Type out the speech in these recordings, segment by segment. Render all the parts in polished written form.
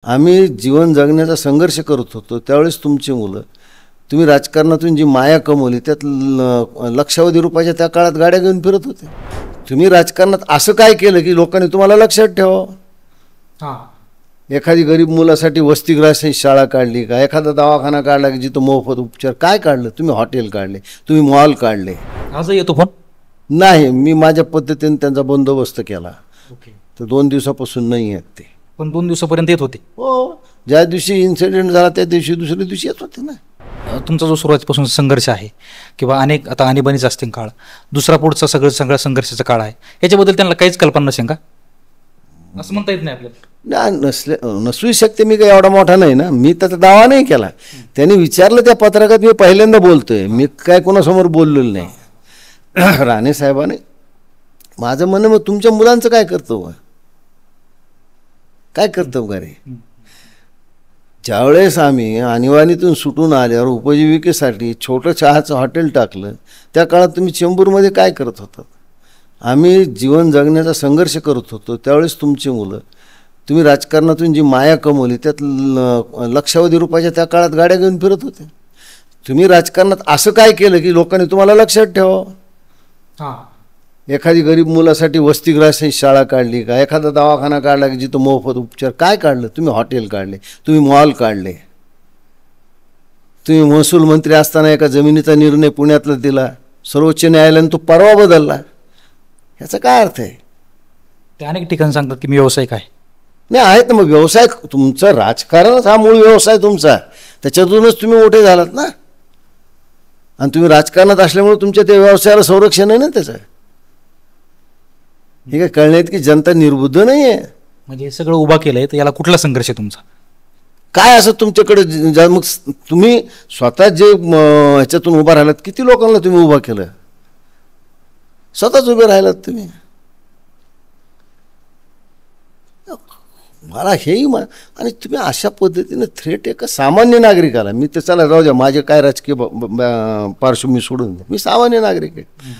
आम्ही जीवन जगण्याचा संघर्ष करत होतो त्यावेळेस तुमची मुलं तुम्ही राजकारणातून जी माया कमवली त्यात लक्षावधी रुपयाच्या त्या काळात गाड्या घेऊन फिरत होते। तुम्ही राजकारणात असं काय केलं की लोकांनी तुम्हाला लक्षात ठेवावं? एखादी गरीब मुलासाठी वसतिगृहाची शाळा काढली का? एखादा दवाखाना काढला की जिथं मोफत उपचार? काय काढलं तुम्ही? हॉटेल काढले, तुम्ही मॉल काढले। आज येतो पण नाही, मी माझ्या पद्धतीने त्यांचा बंदोबस्त केला। तर 2 दिवसापासून नाही आहेत ते, पण 2 दिवसापर्यंत येत होते। हो, ज्या दिवशी इन्सिडेंट झाला त्या दिवशी दुसऱ्या दिवशी येत होते ना। तुमचा जो सुरुवातीपासून संघर्ष आहे किंवा अनेक आता आणीबाणीचा असतील काळ, दुसरा पुढचा सगळा संघर्षाचा काळ आहे, याच्याबद्दल त्यांना काहीच कल्पना नसेल का? असं म्हणता येत नाही आपल्याला। नसू शकते, मी काही एवढा मोठा नाही ना, मी त्याचा दावा नाही केला। त्यांनी विचारलं त्या पत्रकात, मी पहिल्यांदा बोलतोय, मी काय कोणासमोर बोललेलो नाही। राणे साहेबांनी माझं म्हणणं, मग तुमच्या मुलांचं काय कर्तव्य? काय कर्तव्य रे? ज्यावेळेस आम्ही आणीबाणीतून सुटून आल्यावर उपजीविकेसाठी छोटं चहाचं हॉटेल टाकलं, त्या काळात तुम्ही चेंबूरमध्ये काय करत होतात? आम्ही जीवन जगण्याचा संघर्ष करत होतो त्यावेळेस तुमची मुलं तुम्ही राजकारणातून जी माया कमवली त्यात लक्षावधी रुपयाच्या त्या काळात गाड्या घेऊन फिरत होते। तुम्ही राजकारणात असं काय केलं की लोकांनी तुम्हाला लक्षात ठेवावं? एखादी गरीब मुलासाठी वसतिगृहाची शाळा काढली का? एखादा दवाखाना काढला की जिथं मोफत उपचार? काय काढलं तुम्ही? हॉटेल काढले, तुम्ही मॉल काढले। तुम्ही महसूल मंत्री असताना एका जमिनीचा निर्णय पुण्यातला दिला, सर्वोच्च न्यायालयाने तो परवा बदलला। याचा काय अर्थ आहे? ते अनेक ठिकाणी सांगतात की मी व्यावसायिक आहे। नाही आहेत ना, मग व्यवसाय तुमचा, राजकारणच हा मूळ व्यवसाय तुमचा, त्याच्यातूनच तुम्ही मोठे झालात ना। आणि तुम्ही राजकारणात असल्यामुळे तुमच्या त्या व्यवसायाला संरक्षण आहे ना त्याचं। हे काय कळण्यात की जनता निर्बुद्ध नाही आहे? म्हणजे हे सगळं उभा केलंय, तर याला कुठला संघर्ष आहे तुमचा? काय असं तुमच्याकडे? मग तुम्ही स्वतः जे ह्याच्यातून उभा राहिलात, किती लोकांना तुम्ही उभा केलं? स्वतःच उभे राहिलात तुम्ही। मला हेही आणि तुम्ही अशा पद्धतीने थ्रेट एका सामान्य नागरिकाला, मी तर चला जाऊ द्या, माझे काय राजकीय पार्श्वभूमी सोडून द्या, मी सामान्य नागरिक आहे,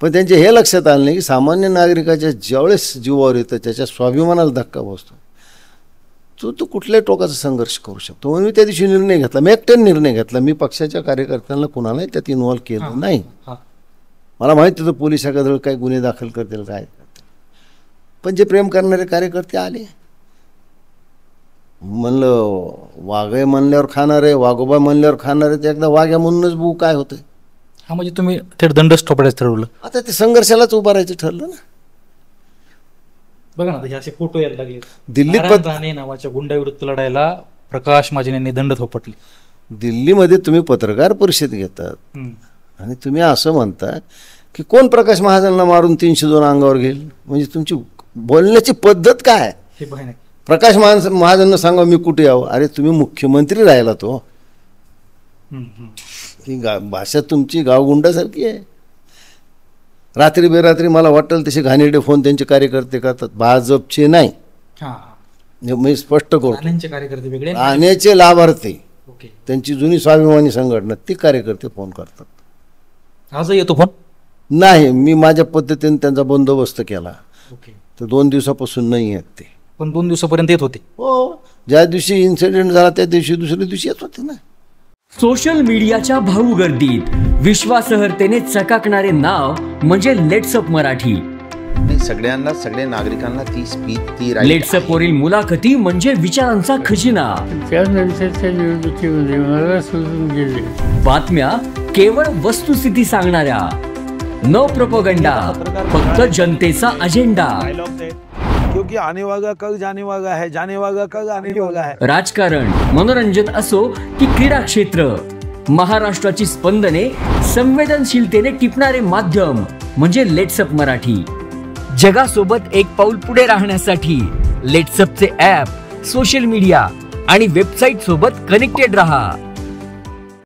पण त्यांचे हे लक्षात आलं नाही की सामान्य नागरिकाच्या ज्यावेळेस जीवावर येतं त्याच्या स्वाभिमानाला धक्का बसतो, तो कुठल्याही टोकाचा संघर्ष करू शकतो। म्हणून मी त्या दिवशी निर्णय घेतला, मी एकट्याने निर्णय घेतला, मी पक्षाच्या कार्यकर्त्यांना कुणालाही त्यात इन्व्हॉल्व केलं नाही। मला माहिती होतं पोलीस एखाद्या काही गुन्हे दाखल करतील, काय करतील, पण जे प्रेम करणारे कार्यकर्ते आले, म्हणलं वाघे म्हणल्यावर खाणारे, वाघोबा म्हणल्यावर खाणारे, ते एकदा वाघ्या म्हणूनच बू काय होतं? हा, म्हणजे तुम्ही थेट दंडच ठोपडायचं ठरवलं। आता ते संघर्षालाच उभं राहायचं ठरलं ना। बघा ना, हे असे फोटो यायला लागले। दिल्लीत राणे नावाच्या गुंडाविरुद्ध लढायला प्रकाश महाजन यांनी दंड थोपटले। दिल्लीमध्ये तुम्ही पत्रकार परिषद घेतात आणि तुम्ही असं म्हणता की कोण प्रकाश महाजनला मारून 302 अंगावर घेईल? म्हणजे तुमची बोलण्याची पद्धत काय? हे भयानक। प्रकाश महाजननं सांगा मी कुठे यावं? अरे तुम्ही मुख्यमंत्री राहिला, तो ही भाषा तुमची गावगुंडासारखी आहे। रात्री बेरात्री मला वाटेल तसे घाणेरडे फोन त्यांचे कार्यकर्ते करतात, भाजपचे नाही, मी स्पष्ट करतो, कार्यकर्ते वेगळे, आण्याचे लाभार्थी, त्यांची जुनी स्वाभिमानी संघटना, ती कार्यकर्ते फोन करतात। आज येतो फोन? नाही, मी माझ्या पद्धतीने त्यांचा बंदोबस्त केला। तर 2 दिवसापासून नाही आहेत ते, पण 2 दिवसापर्यंत येत होते। हो, ज्या दिवशी इन्सिडेंट झाला त्या दिवशी दुसऱ्या दिवशी येत होते ना। सोशल मीडियाच्या भाऊ गर्दीत विश्वासार्हतेने चकाकणारे नाव म्हणजे लेट्सअप मराठी। सगळ्यांना, सगळ्या नागरिकांना ती स्पीच, ती लेट्सअप वरील मुलाखती म्हणजे विचारांचा खजिना। त्यानंतरच्या निवडणुकीमध्ये मला सोडून गेले। बातम्या केवळ वस्तुस्थिती सांगणाऱ्या, न प्रोपगंडा, फक्त जनतेचा अजेंडा। क्योंकि आने वाला कल जाने वाला है, जाने वाला कल आने वाला है। राजकारण, मनोरंजन असो की क्रीडा क्षेत्र, महाराष्ट्राची स्पंदने संवेदनशीलतेने टिपणारे माध्यम म्हणजे लेट्सअप मराठी। जगासोबत एक पाऊल पुढे राहण्यासाठी लेट्सअपचे ॲप, सोशल मीडिया आणि वेबसाईट सोबत कनेक्टेड रहा।